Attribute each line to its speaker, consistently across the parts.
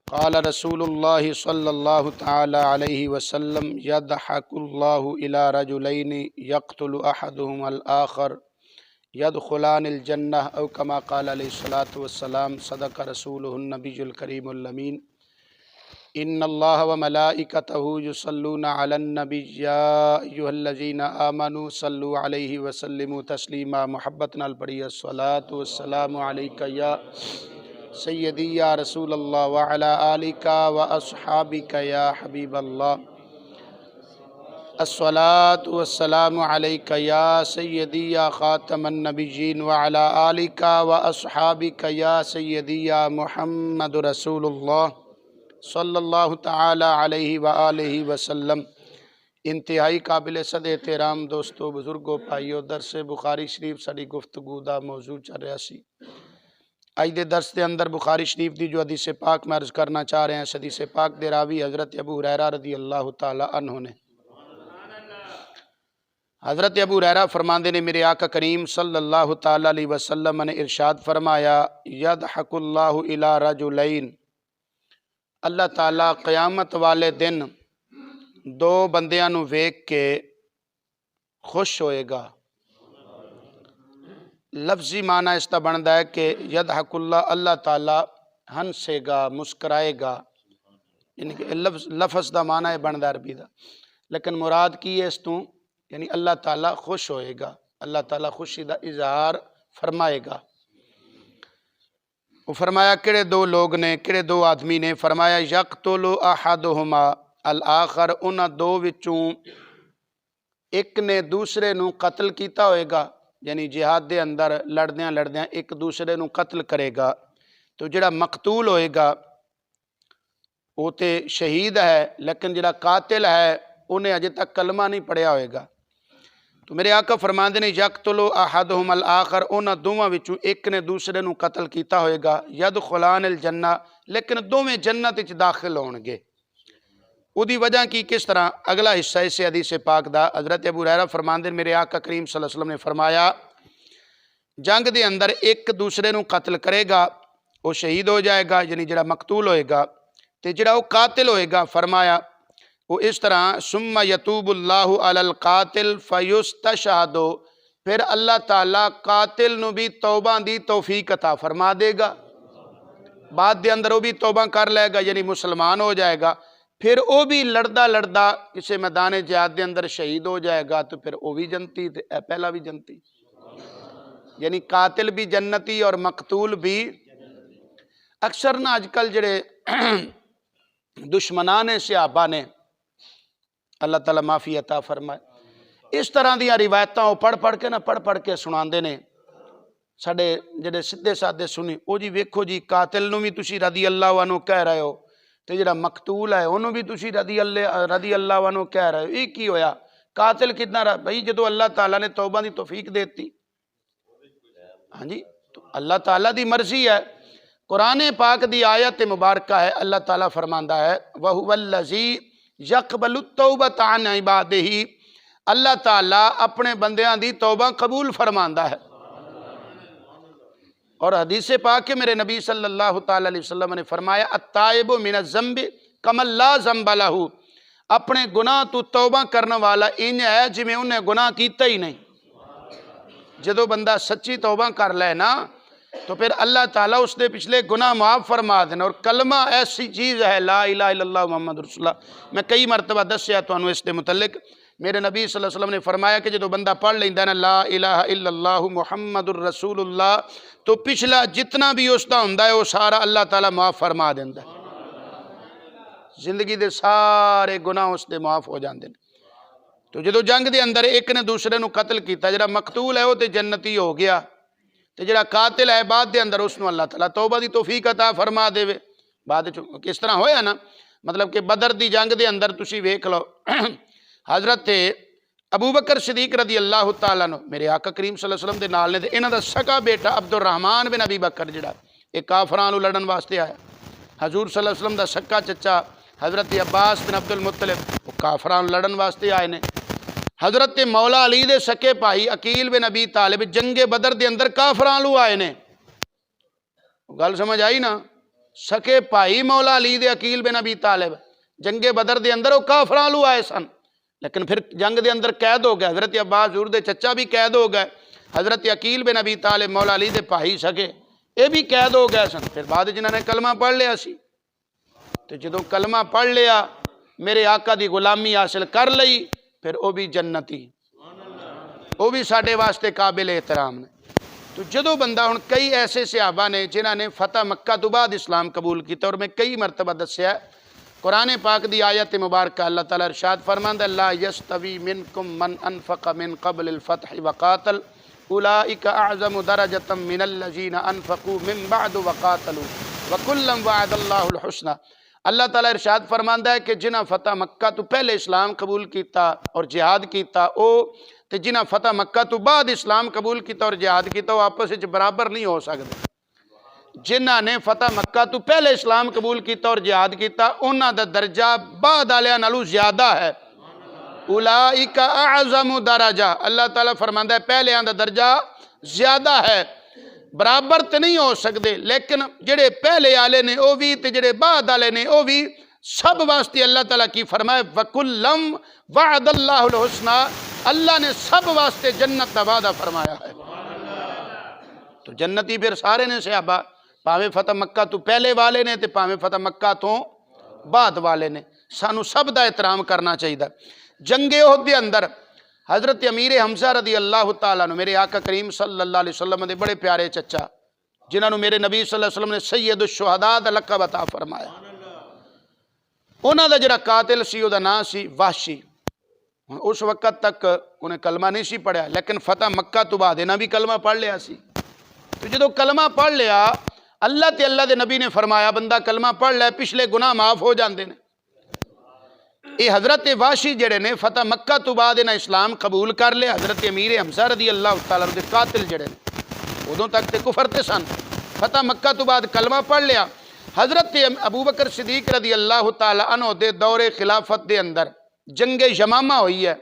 Speaker 1: قال رسول اللہ صلی اللہ تعالی علیہ وسلم یضحک اللہ الی رجلین یقتل احدہم الآخر یدخلان الجنہ او کما قال علیہ الصلاۃ والسلام صدق رسولہ النبی الکریم الامین ان اللہ وملائکتہ یصلون علی النبی یا ایھا الذین آمنوا صلوا علیہ وسلموا تسلیما محبت نال پڑھی الصلاۃ والسلام علیک یا سیدی یا رسول اللہ وعلی آلک واصحابک یا حبیب اللہ الصلاۃ والسلام علیک یا سیدی یا خاتم النبیین وعلی آلک واصحابک یا سیدی یا محمد رسول اللہ صلی اللہ تعالی علیہ وآلہ وسلم۔ انتہائی قابل صد احترام دوستو بزرگو بھائیو، درس بخاری شریف ساری گفتگو دا موضوع چل رہا سی۔ آج دے درس دے اندر بخاری شریف دی جو حدیث پاک میں عرض کرنا چاہ رہے ہیں، حدیث پاک دے راوی حضرت ابو ہریرہ رضی اللہ تعالی عنہ نے۔ حضرت ابو ہریرہ فرماندے نے میرے آقا کریم صلی اللہ تعالی علیہ وسلم نے ارشاد فرمایا یضحک اللہ الی رجلین، اللہ تعالیٰ قیامت والے دن دو بندیاں نو ویکھ کے خوش ہوئے گا۔ لفظی معنی اس کا بنتا ہے کہ یضحک اللہ، اللہ تعالیٰ ہنسے گا، مسکرائے گا، یعنی کہ لفظ دا معنی ہے بنتا عربی دا، لیکن مراد کی ہے اس تو یعنی اللہ تعالیٰ خوش ہوئے گا، اللہ تعالیٰ خوشی دا اظہار فرمائے گا۔ وہ فرمایا کڑے دو لوگ نے، کڑے دو آدمی نے؟ فرمایا یقتل احدہما الآخر، انہاں دو وچوں ایک نے دوسرے نو قتل کیتا ہوئے گا، یعنی جہاد دے اندر لڑدیاں لڑدیاں ایک دوسرے نو قتل کرے گا، تو جڑا مقتول ہوئے گا وہ تے شہید ہے، لیکن جڑا قاتل ہے انہیں اجے تک کلمہ نہیں پڑھیا ہوئے گا۔ تو میرے آقا فرماندے نے یقتل احدہم الآخر، انہاں دوواں وچوں ایک نے دوسرے نو قتل کیتا ہوئے گا، یدخلان الجنہ، لیکن دوویں جنت وچ داخل ہون گے۔ اودی وجہ کی کس طرح؟ اگلا حصہ اس حدیث پاک دا حضرت ابو ہریرہ فرماندے میرے آقا کریم صلی اللہ علیہ وسلم نے فرمایا جنگ دے اندر ایک دوسرے نو قتل کرے گا وہ شہید ہو جائے گا، یعنی جڑا مقتول ہوئے گا، تے جڑا وہ قاتل ہوئے گا فرمایا وہ اس طرح ثم یتوب اللہ علی القاتل فیستشہد، پھر اللہ تعالیٰ قاتل نو بھی توبہ دی توفیق عطا فرما دے گا، بعد دے اندر وہ بھی توبہ کر لے گا، یعنی مسلمان ہو جائے گا، پھر وہ بھی لڑدا لڑدا کسی میدان جہاد دے اندر شہید ہو جائے گا، تو پھر وہ بھی جنتی تے اے پہلا بھی جنتی، یعنی قاتل بھی جنتی اور مقتول بھی۔ اکثر نہ آج کل جڑے دشمنان صحابہ نے، اللہ تعالیٰ معافی عطا فرمائے، اس طرح دیاں روایتاں وہ پڑھ کے سناندے نے۔ ساڈے جڑے سدھے سادے سنی او جی ویکھو جی قاتل نو بھی تسی رضی اللہ عنہ کہہ رہے ہو، تے جڑا مقتول ہے انہوں بھی تسی رضی اللہ عنہ کہہ رہے ہو، یہ کی ہویا؟ قاتل کتنا رہا بھائی؟ جدو اللہ تعالیٰ نے توبہ دی توفیق دیتی، ہاں جی، تو اللہ تعالیٰ دی مرضی ہے۔ قرآن پاک دی آیت مبارکہ ہے، اللہ تعالیٰ فرماندا ہے وَهُوَ الَّذِي يَقْبَلُ التَّوْبَةَ عَنْ عِبَادِهِ، اللہ تعالیٰ اپنے بندیاں دی توبہ قبول فرماندا ہے۔ اور حدیث پاک میرے نبی صلی اللہ تعالی علیہ وسلم نے فرمایا التائب من الذنب کمن لا ذنب لہ، اپنے گناہ تو توبہ کرنے والا انج ہے جی میں انہیں گناہ کیتا ہی نہیں۔ جدو بندہ سچی توبہ کر لے نا تو پھر اللہ تعالیٰ اس دے پچھلے گناہ معاف فرما دینا۔ اور کلمہ ایسی چیز ہے لا الہ الا اللہ محمد رسول اللہ، میں کئی مرتبہ دسیا تو انہوں اس دے متعلق، میرے نبی صلی اللہ علیہ وسلم نے فرمایا کہ جدو بندہ پڑھ لیندہ نا لا الہ الا اللہ محمد الرسول اللہ، تو پچھلا جتنا بھی اس دا ہوندہ ہے وہ سارا اللہ تعالیٰ معاف فرما دیندہ ہے، زندگی دے سارے گناہ اس دے معاف ہو جاندے ہیں۔ تو جدو جنگ دے اندر ایک نے دوسرے نو قتل کیتا، جڑا مقتول ہے وہ تے جنتی ہو گیا، تے جڑا قاتل ہے بعد دے اندر اس نو اللہ تعالیٰ توبہ دی توفیق عطا فرما دے وے۔ بعد کس طرح ہویا نا، مطلب کہ بدر دی جنگ دے اندر تسی ویکھ لو حضرت ابو بکر صدیق رضی اللہ تعالیٰ عنہ میرے آقا کریم صلی اللہ علیہ وسلم دے نال نے، تے انہاں دا سکا بیٹا عبد الرحمن بن ابی بکر جڑا ایک کافراں نو لڑن واسطے آیا، حضور صلی اللہ علیہ وسلم دا سکا چچا حضرت عباس بن عبد المطلب وہ کافراں نو لڑن واسطے آئے نے، حضرت مولا علی دے سکے بھائی عقیل بن ابی طالب جنگ بدر دے اندر کافراں لو آئے نے۔ گل سمجھ آئی نا؟ سکے بھائی مولا علی دے عقیل بن ابی طالب جنگ بدر دے اندر وہ کافراں لو آئے سن، لیکن پھر جنگ دے اندر قید ہو گئے، حضرت عباس حضور دے چچا بھی قید ہو گئے، حضرت عقیل بن ابی طالب مولا علی دے بھائی سکے یہ بھی قید ہو گئے سن۔ پھر بعد جنہوں نے کلمہ پڑھ لیا سی، تو جدوں کلمہ پڑھ لیا میرے آقا دی غلامی حاصل کر لئی، پھر وہ بھی جنتی، وہ بھی ساڈے واسطے قابل احترام نے۔ تو جدوں بندہ ہن کئی ایسے صحابہ نے جنہاں نے فتح مکہ تو بعد اسلام قبول کیتا، اور میں کئی مرتبہ دسیا ہے قرآن پاک دی آیت مبارکہ اللہ تعالیٰ ارشاد فرماندا لا یستوی منکم من انفق من قبل الفتح وقاتل اولئک اعظم درجۃ من الذین انفقوا من بعد وقاتلوا وکلا وعد اللہ الحسنی۔ اللہ تعالیٰ ارشاد فرماندا ہے کہ جنہاں فتح مکہ تو پہلے اسلام قبول کیتا اور جہاد کیتا او تے جنہاں فتح مکہ تو بعد اسلام قبول کیتا اور جہاد کیتا وہ آپس وچ برابر نہیں ہو سکتے۔ جنہاں نے فتح مکہ تو پہلے اسلام قبول کیتا اور جہاد کیتا انہاں دا درجہ بعد والیاں نالوں زیادہ ہے۔ اولئک اعظم درجہ، اللہ تعالیٰ فرماندا ہے پہلیاں دا درجہ زیادہ ہے، برابر تے نہیں ہو سکتے، لیکن جڑے پہلے والے نے وہ بھی تے جڑے بعد والے نے وہ بھی، سب واسطے اللہ تعالیٰ کی فرمائے وَكُلًّا وَعَدَ اللَّهُ الْحُسْنَى، اللہ نے سب واسطے جنت کا وعدہ فرمایا ہے۔ تو جنتی پھر سارے نے صحابہ، پاویں فتح مکہ تو پہلے والے نے تے پاویں فتح مکہ تو بعد والے نے، سانو سب دا احترام کرنا چاہیے۔ جنگ احد دے اندر حضرت امیر حمزہ رضی اللہ تعالیٰ عنہ میرے آقا کریم صلی اللہ علیہ وسلم دے بڑے پیارے چچا، جنہاں نو میرے نبی صلی اللہ علیہ وسلم نے سید الشہداء دا لقب عطا فرمایا، انہاں دا جڑا قاتل سی او دا نام سی وحشی۔ اس وقت تک انہیں کلمہ نہیں سی پڑھیا، لیکن فتح مکہ تو بعد انہاں بھی کلمہ پڑھ لیا سی۔ تو جدو کلمہ پڑھ لیا اللہ تے اللہ دے نبی نے فرمایا بندہ کلمہ پڑھ لے پچھلے گناہ معاف ہو جاندے نے۔ یہ حضرت وحشی جڑے نے فتح مکہ تو بعد انہیں اسلام قبول کر لے، حضرت امیر حمزہ رضی اللہ تعالیٰ دے قاتل جڑے نے ادوں تک تے کفر تے سن، فتح مکہ تو بعد کلمہ پڑھ لیا۔ حضرت ابو بکر صدیق رضی اللہ تعالیٰ عنہ دے دور خلافت دے اندر جنگ یمامہ ہوئی ہے،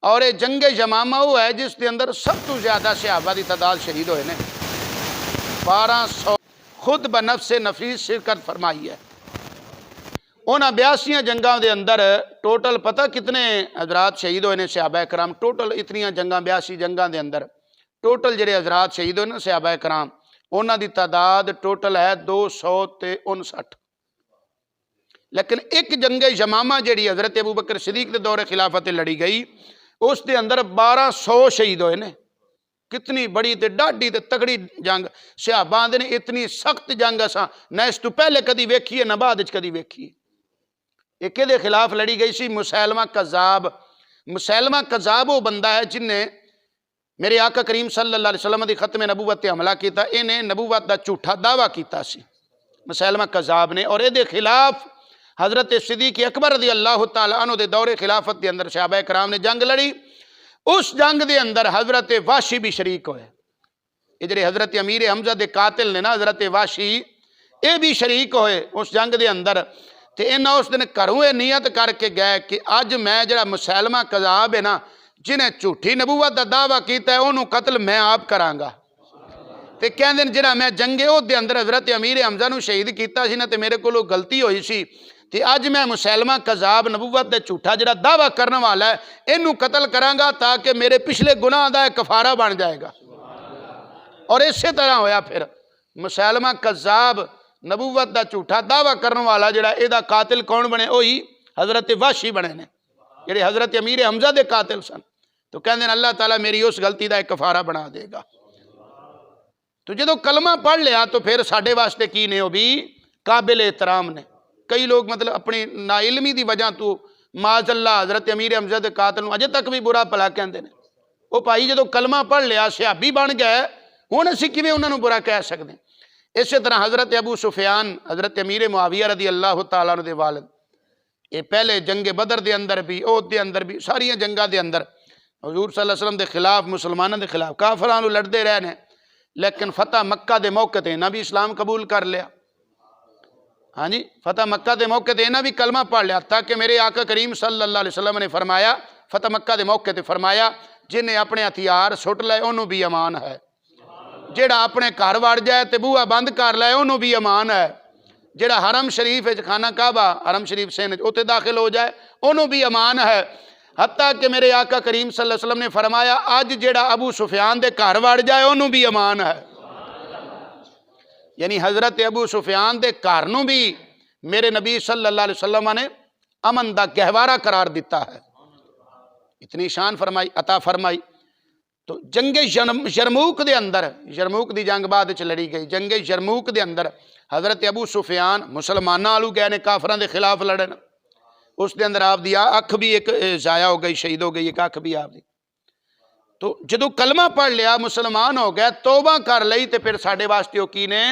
Speaker 1: اور یہ جنگ یمامہ ہوا ہے جس دے اندر سب تو زیادہ صحابہ دی تعداد شہید ہوئے نے، 1200 خود بنفس نفیس شرکت فرمائی ہے۔ انہاں 82 جنگاں دے اندر ٹوٹل پتہ کتنے حضرات شہید ہوئے نے صحابہ کرام، ٹوٹل اتنیاں جنگاں 82 جنگاں دے اندر ٹوٹل جڑے حضرات شہید ہوئے نے صحابہ کرام انہاں دی تعداد ٹوٹل ہے 259، لیکن ایک جنگ یمامہ جڑی حضرت ابو بکر صدیق دے دور خلافت لڑی گئی اس دے اندر 1200 شہید ہوئے نے۔ کتنی بڑی تے ڈاڈی تے تگڑی جنگ، صحابہ آندے نے اتنی سخت جنگ اساں نہ اس تو پہلے کدی ویکھی ہے نہ بعد وچ کدی ویکھی ہے۔ ایک دے خلاف لڑی گئی سی مسیلمہ کذاب۔ مسیلمہ کذاب وہ بندہ ہے جن نے میرے آقا کریم صلی اللہ علیہ وسلم دی ختم نبوت تے حملہ کیتا، انہیں نبوت دا جھوٹا دعویٰ کیتا سی مسیلمہ کذاب نے، اور دے خلاف حضرت صدیق اکبر رضی اللہ تعالیٰ عنہ دے دور خلافت دے اندر صحابہ کرام نے جنگ لڑی۔ اس جنگ دے اندر حضرت وحشی بھی شریک ہوئے، یہ جڑے حضرت امیر حمزہ دے قاتل نے نا حضرت وحشی، یہ بھی شریک ہوئے اس جنگ دے اندر۔ تے انہاں اس دن گھروں یہ نیت کر کے گئے کہ اج میں جڑا مسیلمہ کذاب ہے نا جنہیں جھوٹی نبوت دا دعویٰ کیتا ہے انہوں قتل میں آپ کرانگا۔ تے کہندے نے جڑا میں جنگ احد دے اندر حضرت امیر حمزہ نو شہید کیتا سی نا تے میرے کولوں غلطی ہوئی سی، تے اج میں مسیلمہ کذاب نبوت دے جھوٹا جڑا دعویٰ کرنے والا ہے انہوں قتل کرانگا تاکہ میرے پچھلے گناہ دا کفارہ بن جائے گا۔ اور اسی طرح ہویا پھر مسیلمہ کذاب نبوت دا جھوٹا دعویٰ کرنے والا جڑا ایدہ قاتل کون بنے وہی حضرت وحشی بنے نے جڑے حضرت امیر حمزہ دے قاتل سن۔ تو کہندے ہیں اللہ تعالیٰ میری اس غلطی دا ایک کفارہ بنا دے گا۔ تو جدو کلمہ پڑھ لیا تو پھر ساڑھے واسطے کی نے وہ بھی قابل احترام نے۔ کئی لوگ مطلب اپنی ناعلمی دی وجہ تو معاذ اللہ حضرت امیر حمزہ دے قاتل اجے تک بھی برا بھلا کہندے نے۔ وہ بھائی جدو کلمہ پڑھ لیا صحابی بن گئے ہن اسی کیویں انہاں نوں برا کہہ سکدے ہیں۔ اسی طرح حضرت ابو سفیان حضرت امیر معاویہ رضی اللہ تعالیٰ عنہ دے والد، یہ پہلے جنگ بدر دے اندر بھی احد دے اندر بھی ساریاں جنگاں دے اندر حضور صلی اللہ علیہ وسلم دے خلاف مسلمانوں دے خلاف کافراں نوں لڑدے رہے نے، لیکن فتح مکہ دے موقع تے انہاں بھی اسلام قبول کر لیا۔ ہاں جی، فتح مکہ دے موقع تے انہاں بھی کلمہ پڑھ لیا، تاکہ میرے آقا کریم صلی اللہ علیہ وسلم نے فرمایا فتح مکہ دے موقع تے فرمایا جنہیں اپنے ہتھیار سٹ لے انہوں بھی امان ہے، جیڑا اپنے گھر وڑ جائے تے بوہا بند کر لے انہوں بھی امان ہے، جڑا حرم شریف خانہ کعبہ حرم شریف سے اتنے داخل ہو جائے انہوں بھی امان ہے، حتیٰ کہ میرے آقا کریم صلی اللہ علیہ وسلم نے فرمایا اج جڑا ابو سفیان دے گھر وڑ جائے انہوں بھی امان ہے، یعنی حضرت ابو سفیان دے گھر نوں بھی میرے نبی صلی اللہ علیہ وسلم نے امن دا گہوارہ قرار دیتا ہے، اتنی شان فرمائی عطا فرمائی۔ تو جنگ یرموک دے اندر، یرموک دی جنگ بعد چ لڑی گئی، جنگ یرموک دے اندر حضرت ابو سفیان مسلمانہ آلو گئے نے کافران دے خلاف لڑن، اس دے اندر آپ دی اکھ بھی ایک ضائع ہو گئی، شہید ہو گئی ایک اکھ بھی آپ دی۔ تو جدو کلمہ پڑھ لیا مسلمان ہو گئے توبہ کر لئی تے پھر ساڑھے واسطے ہو کی نے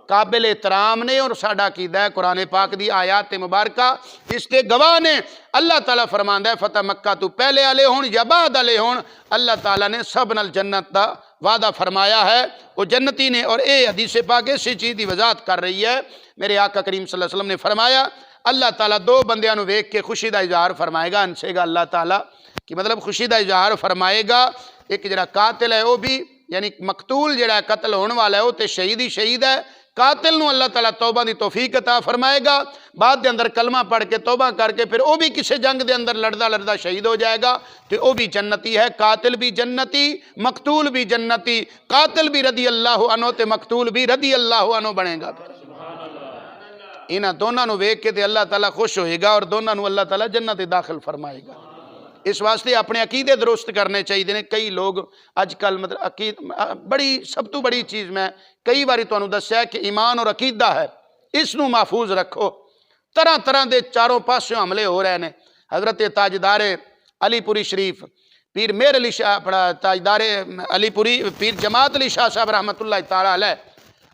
Speaker 1: قابل احترام نے، اور ساڑھا عقیدہ ہے قرآن پاک دی آیات مبارکہ اس کے گواہ نے۔ اللہ تعالیٰ فرماندہ ہے فتح مکہ تو پہلے آلے ہون یا بعد آلے ہون، اللہ تعالیٰ نے سب نال جنت دا وعدہ فرمایا ہے، وہ جنتی نے۔ اور اے حدیث پاک اسی چیز دی وضاحت کر رہی ہے، میرے آقا کریم صلی اللہ علیہ وسلم نے فرمایا اللہ تعالیٰ دو بندیاں نو ویکھ کے خوشی دا اظہار فرمائے گا، انسے گا اللہ تعالیٰ کہ مطلب خوشی دا اظہار فرمائے گا۔ ایک جڑا قاتل ہے وہ بھی، یعنی مقتول جڑا ہے قتل ہونے والا ہے وہ تے شہید ہی شہید ہے، قاتل نو اللہ تعالیٰ توبہ دی توفیق عطا فرمائے گا، بعد دے اندر کلمہ پڑھ کے توبہ کر کے پھر وہ بھی کسی جنگ دے اندر لڑدا شہید ہو جائے گا تو وہ بھی جنتی ہے، قاتل بھی جنتی مقتول بھی جنتی، قاتل بھی رضی اللہ عنہ تے مقتول بھی رضی اللہ عنہ بنے گا۔ انہاں دونوں نو ویکھ کے تے اللہ تعالیٰ خوش ہوئے گا اور دونوں نو اللہ تعالیٰ جنت داخل فرمائے گا۔ اس واسطے اپنے عقیدے درست کرنے چاہیے نے۔ کئی لوگ اج کل مطلب بڑی سب تو بڑی چیز میں کئی باری تو دسیا ہے کہ ایمان اور عقیدہ ہے، اس نو محفوظ رکھو۔ طرح طرح دے چاروں پاسوں حملے ہو رہے ہیں۔ حضرت تاجدار علی پوری شریف پیر میر علی شاہ اپنا تاجدار علی پوری پیر جماعت علی شاہ صاحب رحمۃ اللہ تعالیٰ علیہ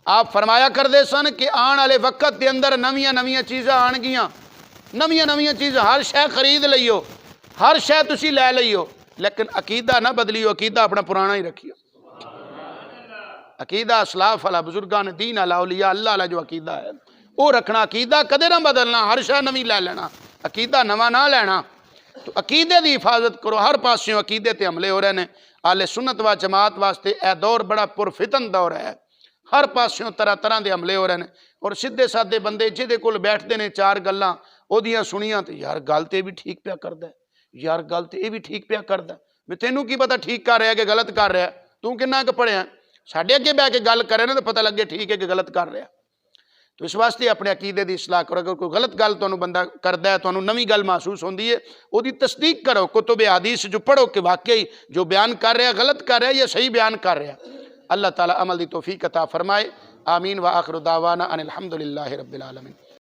Speaker 1: آپ فرمایا کر دے سن کہ آن والے وقت دے اندر نویاں نویاں چیزاں آن گیاں، نویاں نویاں چیزاں، ہر شے خرید لئیو، ہر شے تسی لے لئیو، لیکن عقیدہ نہ بدلیو، عقیدہ اپنا پرانا ہی رکھیو۔ عقیدہ اسلاف والا بزرگان دین علی اولیاء اللہ علیہ جو عقیدہ ہے وہ رکھنا، عقیدہ کدے نہ بدلنا، ہر شے نوی لے لینا، عقیدہ نواں نہ لینا۔ تو عقیدے دی حفاظت کرو، ہر پاسوں عقیدے تے حملے ہو رہے ہیں۔ اہل سنت و جماعت واسطے اے دور بڑا پرفتن دور ہے، ہر پاسوں طرح طرح دے حملے ہو رہے ہیں، اور سیدھے سادے بندے جہدے کول بیٹھتے نے چار گلاں اودیاں سنیاں تے یار گل تے بھی ٹھیک پیا کردا ہے، یار گل تے یہ بھی ٹھیک پیا کردا ہے، میں تینوں کی پتہ ٹھیک کر رہا ہے کہ غلط کر رہا ہے، تو کنا کہ پڑھیا ساڈے اگے بیٹھ کے گل کرے نا تو پتہ لگے ٹھیک ہے کہ غلط کر رہا ہے۔ تو اس واسطے اپنے عقیدے دی اصلاح کرو، اگر کوئی غلط گل تانوں بندہ کردا ہے، تانوں نویں گل محسوس ہوندی ہے، وہ دی تصدیق کرو، کتب حدیث جو پڑھو کہ واقعی جو بیان کر رہا ہے غلط کر رہا ہے یا صحیح بیان کر رہا ہے۔ اللہ تعالیٰ عمل دی توفیق عطا فرمائے، آمین۔ وآخر دعوانا ان الحمدللہ رب العالمین۔